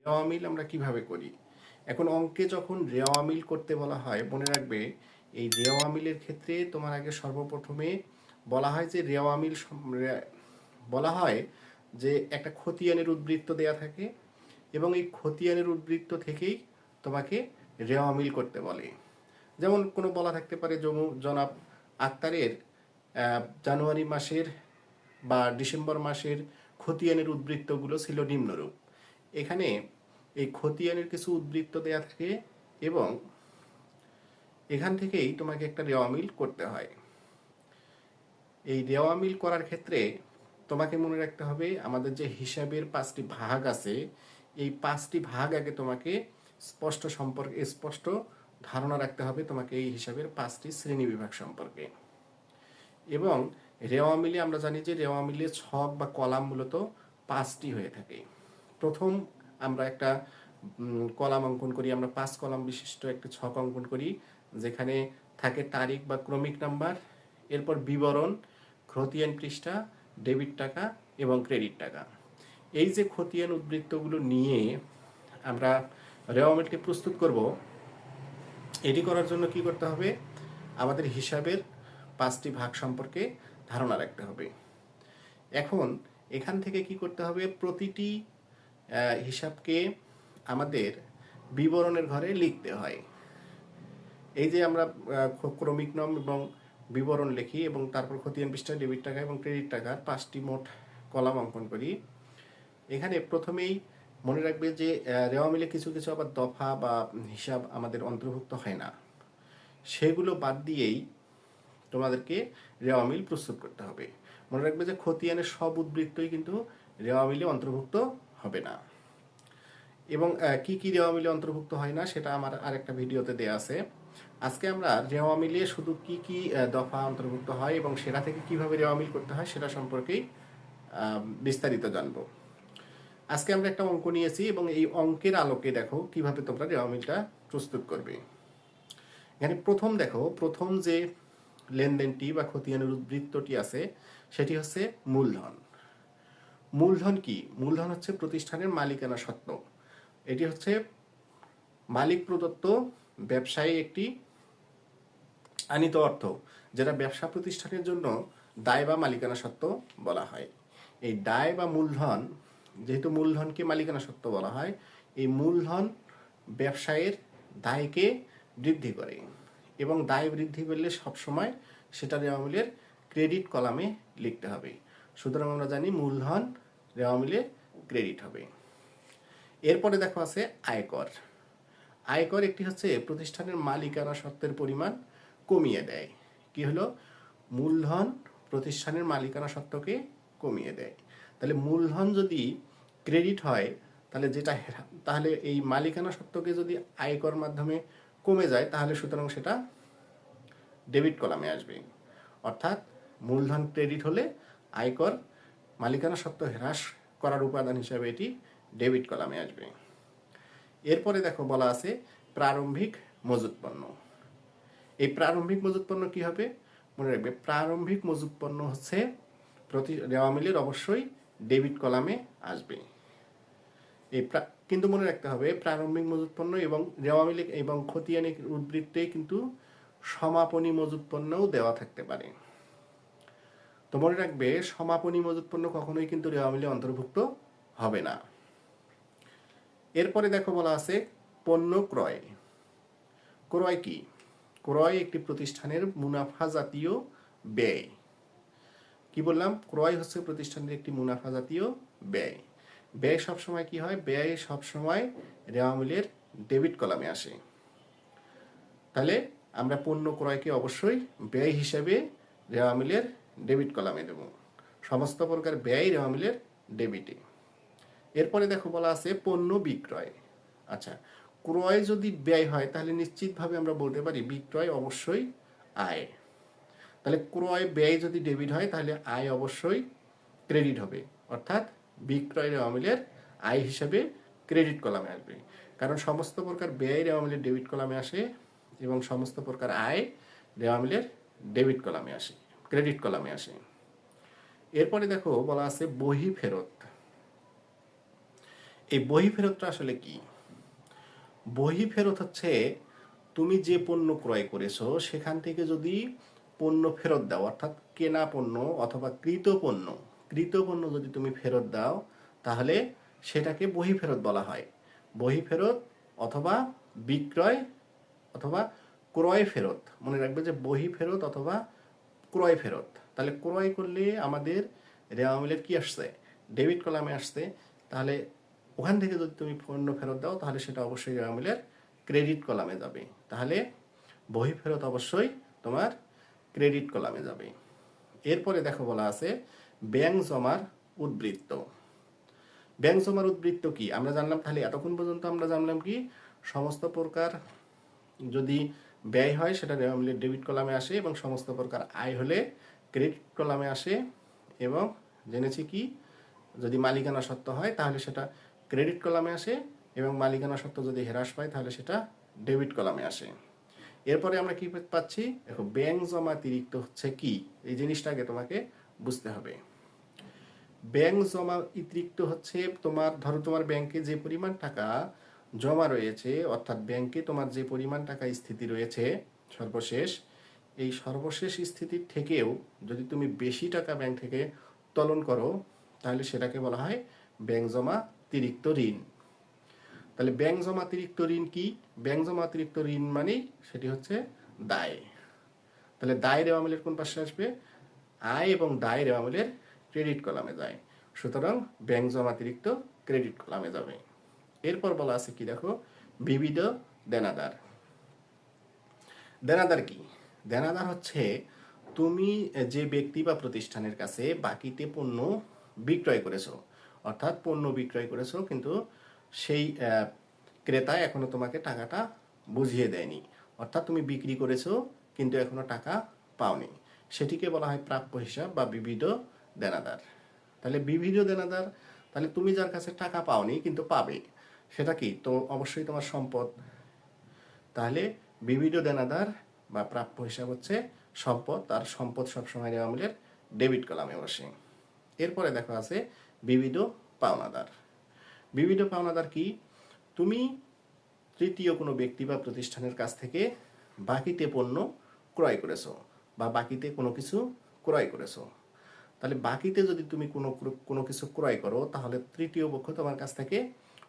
রেওয়া মিল আমরা কিভাবে করি? এখন অঙ্কে যখন রেওয়া মিল করতে বলা হয়, মনে রাখবে এই রেওয়া মিলের ক্ষেত্রে তোমার আগে সর্বপ্রথমে বলা হয় যে বলা হয় যে একটা খতিয়ানের উদ্বৃত্ত দেয়া থাকে এবং এই খতিয়ানের উদ্বৃত্ত থেকেই তোমাকে রেওয়া মিল করতে বলে। যেমন কোনো বলা থাকতে পারে জনাব আক্তারের জানুয়ারি মাসের বা ডিসেম্বর মাসের খতিয়ানের উদ্বৃত্তগুলো ছিল নিম্নরূপ। এখানে এই খতিয়ানের কিছু উদ্বৃত্ত দেয়া থাকে এবং এখান থেকেই তোমাকে একটা রেওয়া মিল করতে হয়। এই রেওয়া মিল করার ক্ষেত্রে তোমাকে মনে রাখতে হবে আমাদের যে হিসাবের 5টি ভাগ আছে, এই 5টি ভাগ আগে তোমাকে স্পষ্ট ধারণা রাখতে হবে তোমাকে এই হিসাবের 5টি শ্রেণী বিভাগ সম্পর্কে। এবং রেওয়া মিলে আমরা জানি যে রেওয়া মিলে ছক বা কলাম মূলত 5টি হয়ে থাকে। প্রথম আমরা একটা কলাম অঙ্কন করি, আমরা 5 কলাম বিশিষ্ট একটা ছক অঙ্কন করি, যেখানে থাকে তারিখ বা ক্রমিক নাম্বার, এরপর বিবরণ, খতিয়ান পৃষ্ঠা, ডেবিট টাকা এবং ক্রেডিট টাকা। এই যে খতিয়ান উদ্বৃত্তগুলো নিয়ে আমরা রেওয়া মিলটি প্রস্তুত করব, এটি করার জন্য কি করতে হবে? আমাদের হিসাবের 5টি ভাগ সম্পর্কে ধারণা রাখতে হবে। এখন এখান থেকে কি করতে হবে? প্রতিটি হিসাবকে আমাদের বিবরণের ঘরে লিখতে হয়। এই যে আমরা ক্রমিক নাম এবং বিবরণ লিখি এবং তারপর খতিয়ান পৃষ্ঠা, ডেবিট টাকা এবং ক্রেডিট টাকার 5টি মোট কলাম অঙ্কন করি। এখানে প্রথমেই মনে রাখবে যে রেওয়া মিলে কিছু কিছু আবার দফা বা হিসাব আমাদের অন্তর্ভুক্ত হয় না, সেগুলো বাদ দিয়েই তোমাদেরকে রেওয়া মিল প্রস্তুত করতে হবে। মনে রাখবে যে খতিয়ানের সব উদ্বৃত্তই কিন্তু রেওয়া মিলে অন্তর্ভুক্ত হবে না। এবং কি কি রেওয়া মিলে অন্তর্ভুক্ত হয় না সেটা আমার আরেকটা ভিডিওতে দেয়া আছে। আজকে আমরা রেওয়া মিলে শুধু কি কি দফা অন্তর্ভুক্ত হয় এবং সেটা থেকে কিভাবে রেওয়া মিল করতে হয় সেটা সম্পর্কেই বিস্তারিত জানবো। আজকে আমরা একটা অঙ্ক নিয়েছি এবং এই অঙ্কের আলোকে দেখো কিভাবে তোমরা রেওয়া মিলটা প্রস্তুত করবে। এখানে প্রথম যে লেনদেনটি বা খতিয়ানের উদ্বৃত্তটি আছে সেটি হচ্ছে মূলধন। মূলধন কি? মূলধন হচ্ছে প্রতিষ্ঠানের মালিকানা সত্ত্ব। এটি হচ্ছে মালিক প্রদত্ত ব্যবসায়ী একটি আনিত অর্থ, যেটা ব্যবসা প্রতিষ্ঠানের জন্য দায় বা মালিকানা সত্ত্ব বলা হয়। এই দায় বা মূলধন, যেহেতু মূলধনকে মালিকানা সত্ত্ব বলা হয়, এই মূলধন ব্যবসায়ের দায়কে বৃদ্ধি করে এবং দায় বৃদ্ধি করলে সবসময় সেটা রেওয়া মিলের ক্রেডিট কলামে লিখতে হবে। সুতরাং আমরা জানি মূলধন রেওয়া মিলে ক্রেডিট হবে। এরপরে দেখো আছে আয়কর। আয়কর একটি হচ্ছে প্রতিষ্ঠানের মালিকানা সত্ত্বের পরিমাণ কমিয়ে দেয়। কি হলো? মূলধন প্রতিষ্ঠানের মালিকানা সত্ত্বকে কমিয়ে দেয়। তাহলে মূলধন যদি ক্রেডিট হয় তাহলে এই মালিকানা সত্ত্বকে যদি আয়কর মাধ্যমে কমে যায় তাহলে সুতরাং সেটা ডেবিট কলামে আসবে। অর্থাৎ মূলধন ক্রেডিট হলে আয়কর মালিকানা সত্ত্ব হ্রাস করার উপাদান হিসাবে এটি ডেবিট কলামে আসবে। এরপরে দেখো বলা আছে প্রারম্ভিক মজুত পণ্য। এই প্রারম্ভিক মজুত পণ্য কি হবে? মনে রাখবে প্রারম্ভিক মজুত পণ্য হচ্ছে রেওয়া মিলের অবশ্যই ডেবিট কলামে আসবে। কিন্তু মনে রাখতে হবে প্রারম্ভিক মজুত পণ্য এবং রেওয়া মিলে এবং খতিয়ানি উদ্বৃত্তে কিন্তু সমাপনী মজুত পণ্যও দেওয়া থাকতে পারে। তো মনে রাখবে সমাপনী মজুত পণ্য কখনোই কিন্তু রেওয়া মিলে অন্তর্ভুক্ত হবে না। এরপরে দেখো বলা আছে পণ্য ক্রয়। ক্রয় কি? ক্রয় একটি প্রতিষ্ঠানের মুনাফা জাতীয় ব্যয়। কি বললাম? ক্রয় হচ্ছে প্রতিষ্ঠানের একটি মুনাফা জাতীয় ব্যয়। ব্যয় সবসময় কি হয়? ব্যয় সবসময় রেওয়া মিলের ডেবিট কলামে আসে। তাহলে আমরা পণ্য ক্রয়কে অবশ্যই ব্যয় হিসেবে রেওয়া মিলের ডেবিট কলামে দেব। সমস্ত প্রকার ব্যয় রেওয়া মিলের ডেবিটে। এরপরে দেখো বলা আছে পণ্য বিক্রয়। আচ্ছা, ক্রয় যদি ব্যয় হয় তাহলে নিশ্চিতভাবে আমরা বলতে পারি বিক্রয় অবশ্যই আয়। তাহলে ক্রয় ব্যয় যদি ডেবিট হয় তাহলে আয় অবশ্যই ক্রেডিট হবে। অর্থাৎ বিক্রয় রেওয়া মিলের আয় হিসাবে ক্রেডিট কলামে আসবে, কারণ সমস্ত প্রকার ব্যয় রেওয়া মিলের ডেবিট কলামে আসে এবং সমস্ত প্রকার আয় রেওয়া মিলের ডেবিট কলামে আসে, ক্রেডিট কলামে আসে। এরপরে দেখো বলা আছে বহি ফেরত। এই বহি ফেরতটা আসলে কি? বহি ফেরত হচ্ছে তুমি যে পণ্য ক্রয় করেছো সেখান থেকে যদি পণ্য ফেরত দাও, অর্থাৎ কেনা পণ্য অথবা কৃত পণ্য যদি তুমি ফেরত দাও তাহলে সেটাকে বহি ফেরত বলা হয়। বহি ফেরত অথবা বিক্রয় অথবা ক্রয় ফেরত। মনে রাখবে যে বহি ফেরত অথবা ক্রয় ফেরত। তাহলে ক্রয় করলে আমাদের রেওয়া মিলের কি আসছে? ডেবিট কলামে আসছে। তাহলে ওখান থেকে যদি তুমি পণ্য ফেরত দাও তাহলে সেটা অবশ্যই রেওয়া মিলের ক্রেডিট কলামে যাবে। তাহলে বহি ফেরত অবশ্যই তোমার ক্রেডিট কলামে যাবে। এরপরে দেখো বলা আছে ব্যাংক জমার উদ্বৃত্ত। ব্যাংক জমার উদ্বৃত্ত কি আমরা জানলাম। তাহলে এতক্ষণ পর্যন্ত আমরা জানলাম কি সমস্ত প্রকার যদি ব্যয় হয় সেটা রেওয়া মিলের ডেবিট কলামে আসে এবং সমস্ত প্রকার আয় হলে ক্রেডিট কলামে আসে। এবং জেনেছি কি যদি মালিকানা সত্ত্ব হয় তাহলে সেটা ক্রেডিট কলামে আসে এবং মালিকানা সত্ত্ব যদি হ্রাস পায় তাহলে সেটা ডেবিট কলামে আসে। এরপরে আমরা কি পাচ্ছি দেখো ব্যাংক জমা অতিরিক্ত হচ্ছে কি এই জিনিসটা আগে তোমাকে বুঝতে হবে। ব্যাংক জমা অতিরিক্ত হচ্ছে তোমার ধরো তোমার ব্যাংকে যে পরিমাণ টাকা জমা রয়েছে, অর্থাৎ ব্যাংকে তোমার যে পরিমাণ টাকা স্থিতি রয়েছে সর্বশেষ, এই সর্বশেষ স্থিতির থেকেও যদি তুমি বেশি টাকা ব্যাংক থেকে উত্তোলন করো তাহলে সেটাকে বলা হয় ব্যাংক জমা অতিরিক্ত ঋণ। তাহলে ব্যাংক জমা অতিরিক্ত ঋণ কি? ব্যাংক জমা অতিরিক্ত ঋণ মানেই সেটি হচ্ছে দায়। তাহলে দায় রেওয়া মিলের কোন পাশে আসবে? আয় এবং দায় রেওয়া মিলের ক্রেডিট কলামে যায়। সুতরাং ব্যাংক জমা অতিরিক্ত ক্রেডিট কলামে যাবে। এরপর বলা আছে কি দেখো বিবিধ দেনাদার। দেনাদার কি? দেনাদার হচ্ছে তুমি যে ব্যক্তি বা প্রতিষ্ঠানের কাছে বাকিতে পণ্য বিক্রয় করেছো, অর্থাৎ পণ্য বিক্রয় করেছো কিন্তু সেই ক্রেতা এখনো তোমাকে টাকাটা বুঝিয়ে দেয়নি, অর্থাৎ তুমি বিক্রি করেছো কিন্তু এখনো টাকা পাওনি, সেটিকে বলা হয় প্রাপ্য হিসাব বা বিবিধ দেনাদার। তাহলে বিবিধ দেনাদার তাহলে তুমি যার কাছে টাকা পাওনি কিন্তু পাবে, সেটা কি? তো অবশ্যই তোমার সম্পদ। তাহলে বিবিধ দেনাদার বা প্রাপ্য হিসাব হচ্ছে সম্পদ, আর সম্পদ সবসময় রেওয়া মিলের ডেবিট কলামে বসে। এরপরে দেখো আছে বিবিধ পাওনাদার। বিবিধ পাওনাদার কি? তুমি তৃতীয় কোনো ব্যক্তি বা প্রতিষ্ঠানের কাছ থেকে বাকিতে পণ্য ক্রয় করেছো বা বাকিতে কোনো কিছু ক্রয় করেছো। তাহলে বাকিতে যদি তুমি কোনো কিছু ক্রয় করো তাহলে তৃতীয় পক্ষ তোমার কাছ থেকে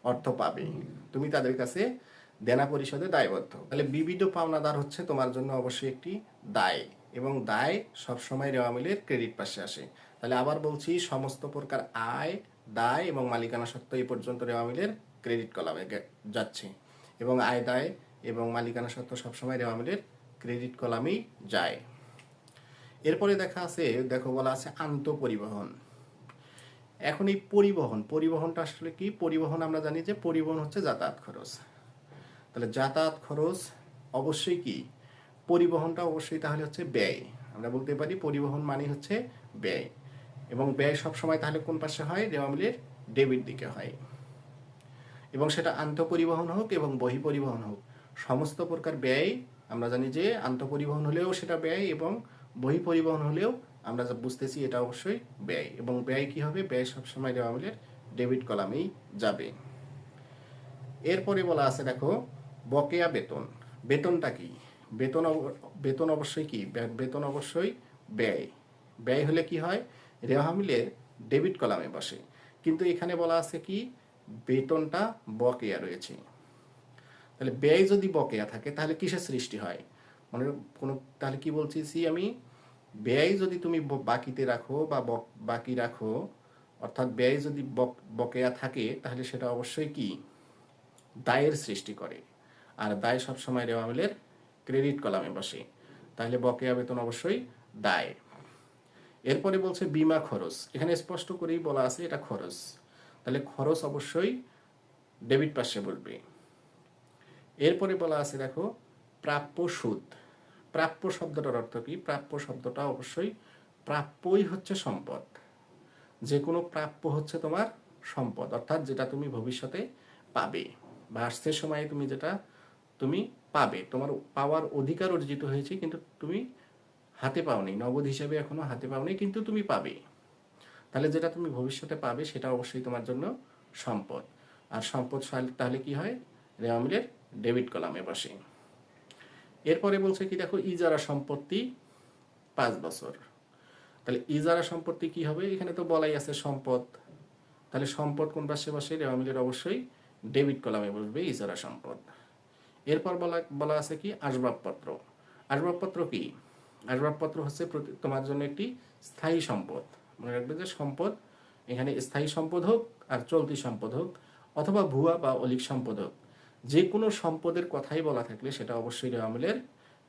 অর্থ পাবে, তুমি তাদের কাছে দেনা পরিশোধে দায়বদ্ধ। তাহলে বিবিধ পাওনাদার হচ্ছে তোমার জন্য অবশ্যই একটি দায়, এবং দায় সবসময় রেওয়া মিলের ক্রেডিট পাশে আসে। তাহলে আবার বলছি সমস্ত প্রকার আয়, দায় এবং মালিকানা সত্ত্ব এই পর্যন্ত রেওয়া মিলের ক্রেডিট কলামে যাচ্ছে, এবং আয়, দায় এবং মালিকানা সত্ত্ব সবসময় রেওয়া মিলের ক্রেডিট কলামেই যায়। এরপরে দেখো বলা আছে আন্তঃপরিবহন। এখন এই পরিবহনটা আসলে কি? পরিবহন আমরা জানি যে পরিবহন হচ্ছে যাতায়াত খরচ। তাহলে যাতায়াত খরচ অবশ্যই কি? পরিবহনটা অবশ্যই তাহলে হচ্ছে ব্যয়। আমরা বলতে পারি পরিবহন মানে হচ্ছে ব্যয়, এবং ব্যয় সবসময় তাহলে কোন পাশে হয়? রেওয়া মিলের ডেবিট দিকে হয়। এবং সেটা আন্তঃপরিবহন হোক এবং বহি পরিবহন হোক, সমস্ত প্রকার ব্যয় আমরা জানি যে আন্তঃপরিবহন হলেও সেটা ব্যয় এবং বহি পরিবহন হলেও আমরা যা বুঝতেছি এটা অবশ্যই ব্যয়। এবং ব্যয় কি হবে? ব্যয় সবসময় রেওয়া মিলের ডেবিট কলামেই যাবে। এরপরে বলা আছে দেখো বকেয়া বেতন। বেতনটা কি? বেতন অবশ্যই কি? বেতন অবশ্যই ব্যয়। ব্যয় হলে কি হয়? রেওয়া মিলের ডেবিট কলামে বসে। কিন্তু এখানে বলা আছে কি বেতনটা বকেয়া রয়েছে। তাহলে ব্যয় যদি বকেয়া থাকে তাহলে কিসের সৃষ্টি হয়? মানে তাহলে কি বলছি আমি, ব্যয় যদি তুমি বাকিতে রাখো বা বাকি রাখো, অর্থাৎ ব্যয় যদি বকেয়া থাকে তাহলে সেটা অবশ্যই কি? দায়ের সৃষ্টি করে। আর দায় সবসময় রেওয়া মিলের ক্রেডিট কলামে বসে। তাহলে বকেয়া বেতন অবশ্যই দায়। এরপরে বলছে বীমা খরচ। এখানে স্পষ্ট করেই বলা আছে এটা খরচ, তাহলে খরচ অবশ্যই ডেবিট পাশে বলবে। এরপরে বলা আছে দেখো প্রাপ্য সুদ। প্রাপ্য শব্দটার অর্থ কি? প্রাপ্য শব্দটা অবশ্যই প্রাপ্যই হচ্ছে সম্পদ। যে কোনো প্রাপ্য হচ্ছে তোমার সম্পদ, অর্থাৎ যেটা তুমি ভবিষ্যতে পাবে বা আসছে সময়ে যেটা তুমি পাবে, তোমার পাওয়ার অধিকার অর্জিত হয়েছে কিন্তু তুমি হাতে পাওনি, নগদ হিসেবে এখনো হাতে পাওনি কিন্তু তুমি পাবে। তাহলে যেটা তুমি ভবিষ্যতে পাবে সেটা অবশ্যই তোমার জন্য সম্পদ। আর সম্পদ তাহলে কি হয়, রেওয়া মিলের ডেবিট কলামে বসে। এরপরে বলছে কি দেখো, ইজারা সম্পত্তি 5 বছর। তাহলে ইজারা সম্পত্তি কি হবে, এখানে তো বলাই আছে সম্পদ, তাহলে সম্পদ কোন পাশে বসে, রেওয়া মিলের অবশ্যই ডেবিট কলামে বসবে ইজারা সম্পদ। এরপর বলা আছে কি আসবাবপত্র। আসবাবপত্র কি, আসবাবপত্র হচ্ছে তোমার জন্য একটি স্থায়ী সম্পদ। মনে রাখবে যে সম্পদ এখানে স্থায়ী সম্পদ হোক আর চলতি সম্পদ হোক অথবা ভুয়া বা অলিক সম্পদ হোক, যে কোনো সম্পদের কথাই বলা থাকলে সেটা অবশ্যই রেওয়া মিলের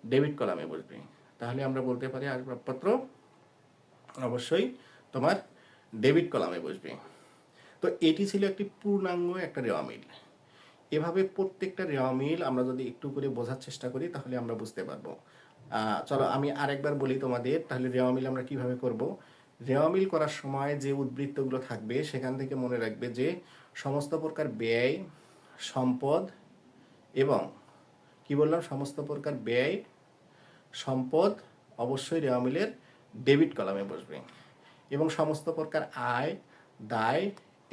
ডেবিট কলামে বসবে। তাহলে আমরা বলতে পারি আসবাবপত্র অবশ্যই তোমার ডেবিট কলামে বসবে। তো এটি ছিল একটি পূর্ণাঙ্গ একটা রেওয়া মিল। এভাবে প্রত্যেকটা রেওয়া মিল আমরা যদি একটু করে বোঝার চেষ্টা করি তাহলে আমরা বুঝতে পারবো। চলো আমি আরেকবার বলি তোমাদের, তাহলে রেওয়া মিল আমরা কিভাবে করব। রেওয়া মিল করার সময় যে উদ্বৃত্তগুলো থাকবে সেখান থেকে মনে রাখবে যে সমস্ত প্রকার ব্যয়, সম্পদ এবং কি বললাম, সমস্ত প্রকার ব্যয়, সম্পদ অবশ্যই রেওয়া মিলের ডেবিট কলামে বসবে এবং সমস্ত প্রকার আয়, দায়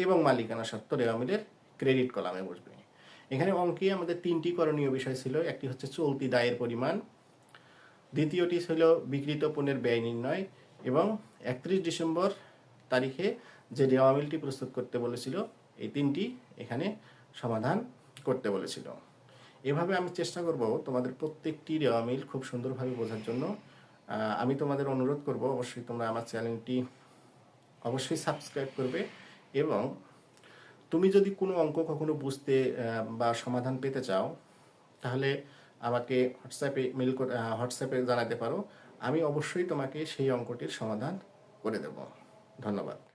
এবং মালিকানা সত্ত্ব রেওয়া মিলের ক্রেডিট কলামে বসবে। এখানে অঙ্কে আমাদের 3টি করণীয় বিষয় ছিল। একটি হচ্ছে চলতি দায়ের পরিমাণ, দ্বিতীয়টি ছিল বিক্রিত পণ্যের ব্যয় নির্ণয় এবং 31 ডিসেম্বর তারিখে যে রেওয়া মিলটি প্রস্তুত করতে বলেছিল এই 3টি এখানে সমাধান করতে বলেছিল। এভাবে আমি চেষ্টা করব তোমাদের প্রত্যেকটি রেওয়া মিল খুব সুন্দরভাবে বোঝার জন্য। আমি তোমাদের অনুরোধ করব অবশ্যই তোমরা আমার চ্যানেলটি অবশ্যই সাবস্ক্রাইব করবে এবং তুমি যদি কোনো অঙ্ক কখনো বুঝতে বা সমাধান পেতে চাও তাহলে আমাকে হোয়াটসঅ্যাপে জানাতে পারো। আমি অবশ্যই তোমাকে সেই অঙ্কটির সমাধান করে দেব। ধন্যবাদ।